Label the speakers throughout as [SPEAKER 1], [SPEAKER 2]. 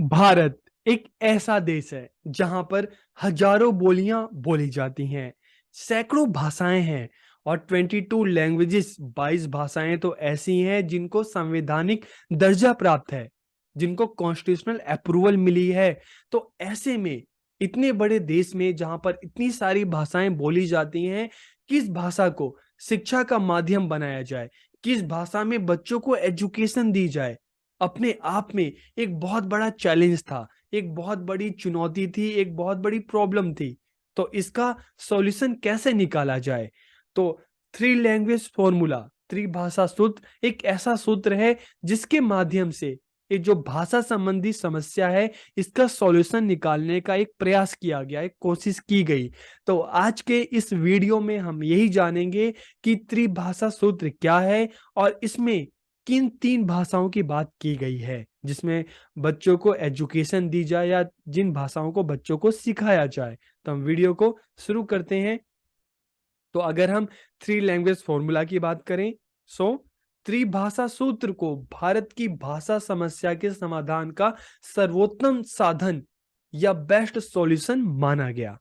[SPEAKER 1] भारत एक ऐसा देश है जहां पर हजारों बोलियां बोली जाती हैं, सैकड़ों भाषाएं हैं और 22 लैंग्वेजेस 22 भाषाएं तो ऐसी हैं जिनको संवैधानिक दर्जा प्राप्त है, जिनको कॉन्स्टिट्यूशनल अप्रूवल मिली है। तो ऐसे में इतने बड़े देश में जहां पर इतनी सारी भाषाएं बोली जाती हैं, किस भाषा को शिक्षा का माध्यम बनाया जाए, किस भाषा में बच्चों को एजुकेशन दी जाए, अपने आप में एक बहुत बड़ा चैलेंज था, एक बहुत बड़ी चुनौती थी, एक बहुत बड़ी प्रॉब्लम थी। तो इसका सॉल्यूशन कैसे निकाला जाए? तो थ्री लैंग्वेज फॉर्मूला, त्रिभाषा सूत्र एक ऐसा सूत्र है जिसके माध्यम से ये जो भाषा संबंधी समस्या है इसका सॉल्यूशन निकालने का एक प्रयास किया गया, एक कोशिश की गई। तो आज के इस वीडियो में हम यही जानेंगे कि त्रिभाषा सूत्र क्या है और इसमें किन तीन भाषाओं की बात की गई है जिसमें बच्चों को एजुकेशन दी जाए या जिन भाषाओं को बच्चों को सिखाया जाए। तो हम वीडियो को शुरू करते हैं। तो अगर हम थ्री लैंग्वेज फॉर्मूला की बात करें, सो त्रिभाषा सूत्र को भारत की भाषा समस्या के समाधान का सर्वोत्तम साधन या बेस्ट सॉल्यूशन माना गया।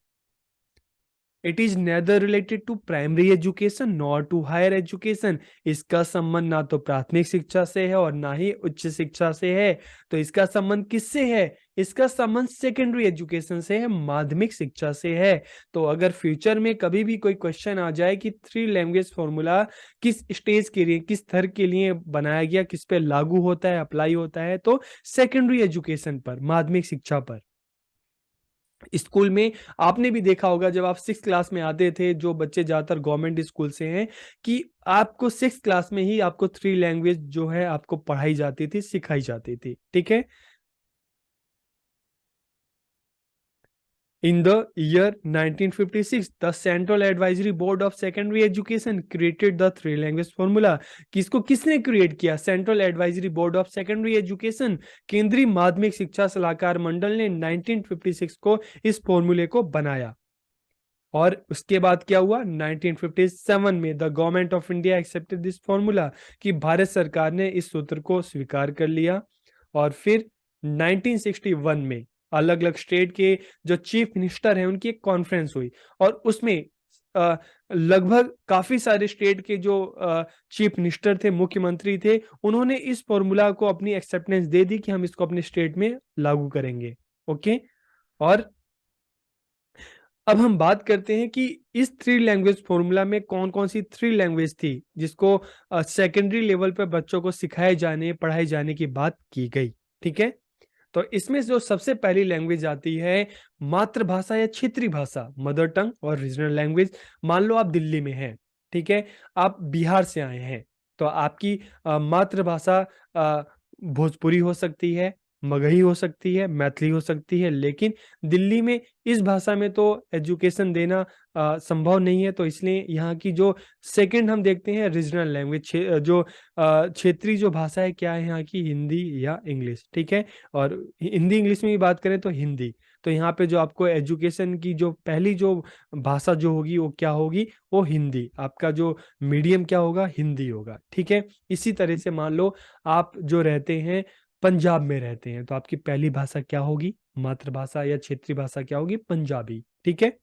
[SPEAKER 1] It is neither related to primary education nor to higher education. इसका संबंध ना तो प्राथमिक शिक्षा से है और ना ही उच्च शिक्षा से है। तो इसका संबंध किससे है? इसका संबंध सेकेंडरी एजुकेशन से है, माध्यमिक शिक्षा से है। तो अगर फ्यूचर में कभी भी कोई क्वेश्चन आ जाए कि थ्री लैंग्वेज फॉर्मूला किस स्टेज के लिए, किस स्तर के लिए बनाया गया, किस पे लागू होता है, अप्लाई होता है, तो सेकेंडरी एजुकेशन पर, माध्यमिक शिक्षा पर। स्कूल में आपने भी देखा होगा जब आप 6th क्लास में आते थे, जो बच्चे ज्यादातर गवर्नमेंट स्कूल से हैं, कि आपको 6th क्लास में ही आपको थ्री लैंग्वेज जो है आपको पढ़ाई जाती थी, सिखाई जाती थी। ठीक है। In the year 1956, the Central Advisory Board of Secondary Education created the three language formula. किसको किसने क्रिएट किया? Central advisory board of secondary education, केंद्रीय माध्यमिक शिक्षा सलाहकार मंडल ने 1956 को इस फॉर्मूले को बनाया। और उसके बाद क्या हुआ? 1957 में the government of India accepted this formula, कि भारत सरकार ने इस सूत्र को स्वीकार कर लिया। और फिर 1961 में अलग अलग स्टेट के जो चीफ मिनिस्टर हैं उनकी एक कॉन्फ्रेंस हुई और उसमें लगभग काफी सारे स्टेट के जो चीफ मिनिस्टर थे, मुख्यमंत्री थे, उन्होंने इस फॉर्मूला को अपनी एक्सेप्टेंस दे दी कि हम इसको अपने स्टेट में लागू करेंगे। ओके। और अब हम बात करते हैं कि इस थ्री लैंग्वेज फॉर्मूला में कौन कौन सी थ्री लैंग्वेज थी जिसको सेकेंडरी लेवल पर बच्चों को सिखाए जाने, पढ़ाए जाने की बात की गई। ठीक है। तो इसमें जो सबसे पहली लैंग्वेज आती है मातृभाषा या क्षेत्रीय भाषा, मदर टंग और रीजनल लैंग्वेज। मान लो आप दिल्ली में हैं, ठीक है, आप बिहार से आए हैं, तो आपकी मातृभाषा भोजपुरी हो सकती है, मगही हो सकती है, मैथिली हो सकती है, लेकिन दिल्ली में इस भाषा में तो एजुकेशन देना संभव नहीं है। तो इसलिए यहाँ की जो सेकंड हम देखते हैं रीजनल लैंग्वेज, जो क्षेत्रीय जो भाषा है, क्या है यहाँ की? हिंदी या इंग्लिश। ठीक है। और हिंदी इंग्लिश में भी बात करें तो हिंदी। तो यहाँ पे जो आपको एजुकेशन की जो पहली जो भाषा जो होगी वो क्या होगी? वो हिंदी। आपका जो मीडियम क्या होगा? हिंदी होगा। ठीक है। इसी तरह से मान लो आप जो रहते हैं पंजाब में रहते हैं, तो आपकी पहली भाषा क्या होगी? मातृभाषा या क्षेत्रीय भाषा क्या होगी? पंजाबी। ठीक है।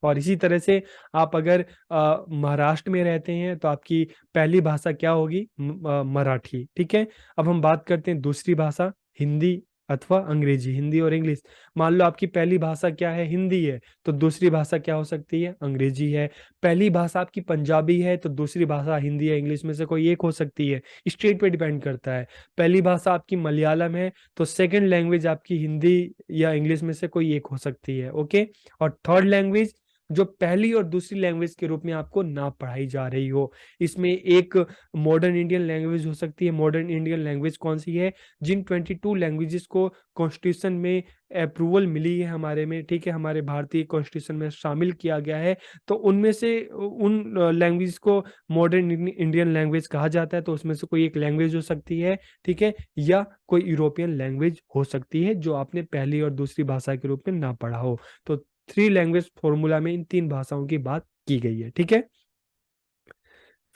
[SPEAKER 1] और इसी तरह से आप अगर महाराष्ट्र में रहते हैं तो आपकी पहली भाषा क्या होगी? मराठी। ठीक है। अब हम बात करते हैं दूसरी भाषा, हिंदी अथवा अंग्रेजी, हिंदी और इंग्लिश। मान लो आपकी पहली भाषा क्या है? हिंदी है, तो दूसरी भाषा क्या हो सकती है? अंग्रेजी है। पहली भाषा आपकी पंजाबी है, तो दूसरी भाषा हिंदी या इंग्लिश में से कोई एक हो सकती है। स्टेट पे डिपेंड करता है। पहली भाषा आपकी मलयालम है, तो सेकंड लैंग्वेज आपकी हिंदी या इंग्लिश में से कोई एक हो सकती है। ओके। और थर्ड लैंग्वेज जो पहली और दूसरी लैंग्वेज के रूप में आपको ना पढ़ाई जा रही हो, इसमें एक मॉडर्न इंडियन लैंग्वेज हो सकती है। मॉडर्न इंडियन लैंग्वेज कौन सी है? जिन 22 लैंग्वेजेस को कॉन्स्टिट्यूशन में अप्रूवल मिली है हमारे में, ठीक है, हमारे भारतीय कॉन्स्टिट्यूशन में शामिल किया गया है, तो उनमें से उन लैंग्वेज को मॉडर्न इंडियन लैंग्वेज कहा जाता है। तो उसमें से कोई एक लैंग्वेज हो सकती है, ठीक है, या कोई यूरोपियन लैंग्वेज हो सकती है जो आपने पहली और दूसरी भाषा के रूप में ना पढ़ा हो। तो थ्री लैंग्वेज फॉर्मूला में इन तीन भाषाओं की बात की गई है। ठीक है।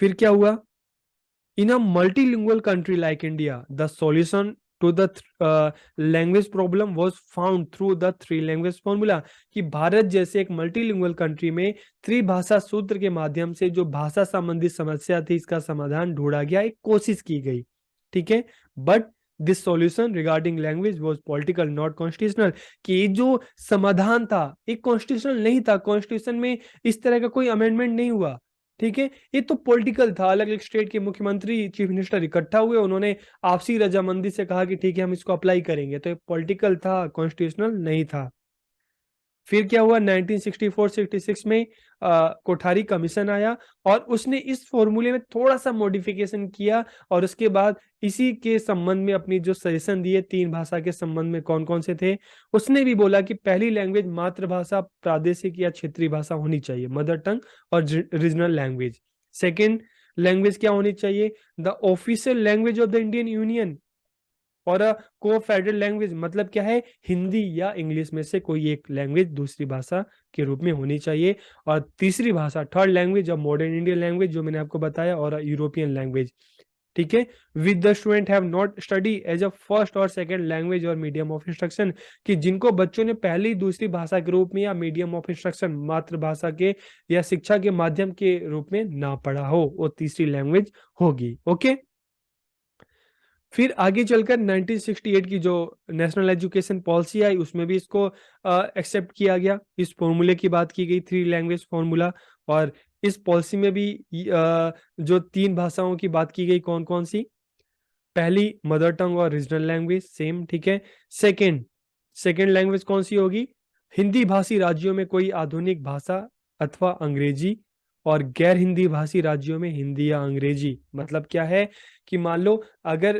[SPEAKER 1] फिर क्या हुआ? In a multilingual country like India the solution to the language problem was found through the three language formula, कि भारत जैसे एक मल्टीलिंगुअल कंट्री में त्रिभाषा सूत्र के माध्यम से जो भाषा संबंधी समस्या थी इसका समाधान ढूंढा गया, एक कोशिश की गई, ठीक है। But this solution regarding language was political not constitutional, कि जो समाधान था एक कॉन्स्टिट्यूशनल नहीं था, कॉन्स्टिट्यूशन में इस तरह का कोई अमेंडमेंट नहीं हुआ, ठीक है। ये तो पॉलिटिकल था, अलग अलग स्टेट के मुख्यमंत्री चीफ मिनिस्टर इकट्ठा हुए, उन्होंने आपसी रजामंदी से कहा कि ठीक है हम इसको अप्लाई करेंगे, तो ये पॉलिटिकल था, कॉन्स्टिट्यूशनल नहीं था। फिर क्या हुआ 1964-66 में कोठारी कमीशन आया और उसने इस फॉर्मूले में थोड़ा सा मॉडिफिकेशन किया, और उसके बाद इसी के संबंध में अपनी जो सजेशन दिए तीन भाषा के संबंध में कौन कौन से थे, उसने भी बोला कि पहली लैंग्वेज मातृभाषा, प्रादेशिक या क्षेत्रीय भाषा होनी चाहिए, मदर टंग और रीजनल लैंग्वेज। सेकेंड लैंग्वेज क्या होनी चाहिए, the official language of the Indian union, और को फेडरल लैंग्वेज मतलब क्या है, हिंदी या इंग्लिश में से कोई एक लैंग्वेज दूसरी भाषा के रूप में होनी चाहिए। और तीसरी भाषा, third language of modern Indian language जो मैंने आपको बताया, और यूरोपियन लैंग्वेज, ठीक है। With the student have not study as a first और सेकंड लैंग्वेज और मीडियम ऑफ इंस्ट्रक्शन, कि जिनको बच्चों ने पहली दूसरी भाषा के रूप में या मीडियम ऑफ इंस्ट्रक्शन मातृभाषा के या शिक्षा के माध्यम के रूप में ना पढ़ा हो, वो तीसरी लैंग्वेज होगी, ओके। फिर आगे चलकर 1968 की जो नेशनल एजुकेशन पॉलिसी आई उसमें भी इसको एक्सेप्ट किया गया, इस फॉर्मूले की बात की गई, थ्री लैंग्वेज फॉर्मूला। और इस पॉलिसी में भी जो तीन भाषाओं की बात की गई, कौन कौन सी, पहली मदर टंग और रीजनल लैंग्वेज सेम, ठीक है। सेकंड सेकंड लैंग्वेज कौन सी होगी, हिंदी भाषी राज्यों में कोई आधुनिक भाषा अथवा अंग्रेजी, और गैर हिंदी भाषी राज्यों में हिंदी या अंग्रेजी। मतलब क्या है कि मान लो अगर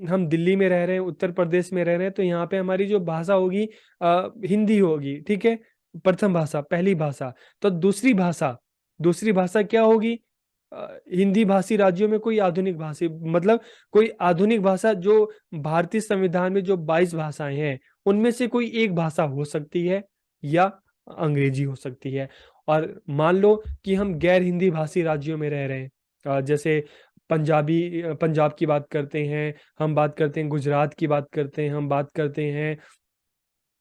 [SPEAKER 1] हम दिल्ली में रह रहे हैं, उत्तर प्रदेश में रह रहे हैं, तो यहाँ पे हमारी जो भाषा होगी हिंदी होगी, ठीक है, प्रथम भाषा, पहली भाषा। तो दूसरी भाषा क्या होगी, हिंदी भाषी राज्यों में कोई आधुनिक भाषी, मतलब कोई आधुनिक भाषा जो भारतीय संविधान में जो 22 भाषाएं हैं उनमें से कोई एक भाषा हो सकती है, या अंग्रेजी हो सकती है। और मान लो कि हम गैर हिंदी भाषी राज्यों में रह रहे हैं, जैसे पंजाब की बात करते हैं, हम बात करते हैं गुजरात की बात करते हैं, हम बात करते हैं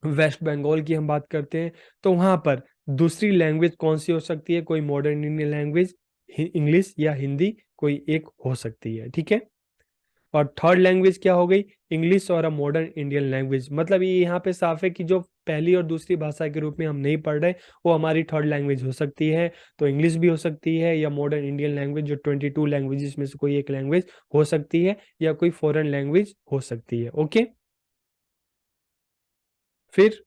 [SPEAKER 1] वेस्ट बंगाल की हम बात करते हैं, तो वहां पर दूसरी लैंग्वेज कौन सी हो सकती है, कोई मॉडर्न इंडियन लैंग्वेज, इंग्लिश या हिंदी कोई एक हो सकती है, ठीक है। और थर्ड लैंग्वेज क्या हो गई, इंग्लिश और अ मॉडर्न इंडियन लैंग्वेज। मतलब ये यहाँ पे साफ है कि जो पहली और दूसरी भाषा के रूप में हम नहीं पढ़ रहे वो हमारी थर्ड लैंग्वेज हो सकती है, तो इंग्लिश भी हो सकती है, या मॉडर्न इंडियन लैंग्वेज जो 22 लैंग्वेजेस में से कोई एक लैंग्वेज हो सकती है, या कोई फॉरेन लैंग्वेज हो सकती है, ओके। फिर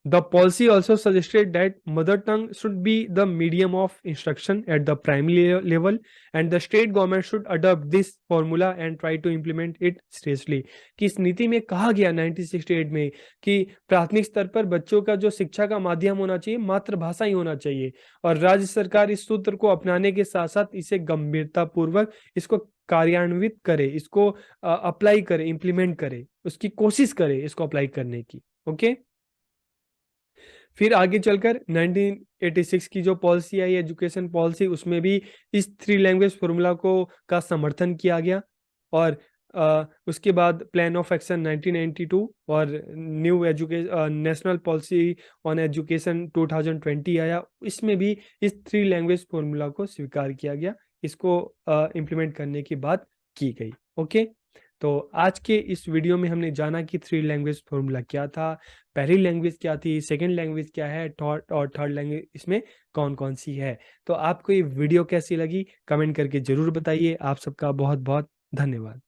[SPEAKER 1] the policy also suggested that mother tongue should be the medium of instruction at the primary level, and the state government should adopt this formula and try to implement it seriously। कि इस नीति में कहा गया 1968 में कि प्राथमिक स्तर पर बच्चों का जो शिक्षा का माध्यम होना चाहिए मातृभाषा ही होना चाहिए, और राज्य सरकार इस सूत्र को अपनाने के साथ साथ इसे गंभीरता पूर्वक इसको कार्यान्वित करे, इसको अप्लाई करे, इंप्लीमेंट करे, उसकी कोशिश करे इसको अप्लाई करने की, ओके। फिर आगे चलकर 1986 की जो पॉलिसी आई एजुकेशन पॉलिसी, उसमें भी इस थ्री लैंग्वेज फॉर्मूला को का समर्थन किया गया। और उसके बाद प्लान ऑफ एक्शन 1992 और new education national policy on education 2020 आया, इसमें भी इस थ्री लैंग्वेज फॉर्मूला को स्वीकार किया गया, इसको इम्प्लीमेंट करने की बात की गई, ओके। तो आज के इस वीडियो में हमने जाना कि थ्री लैंग्वेज फॉर्मूला क्या था, पहली लैंग्वेज क्या थी, सेकंड लैंग्वेज क्या है, थर्ड लैंग्वेज इसमें कौन कौन सी है। तो आपको ये वीडियो कैसी लगी कमेंट करके जरूर बताइए। आप सबका बहुत बहुत धन्यवाद।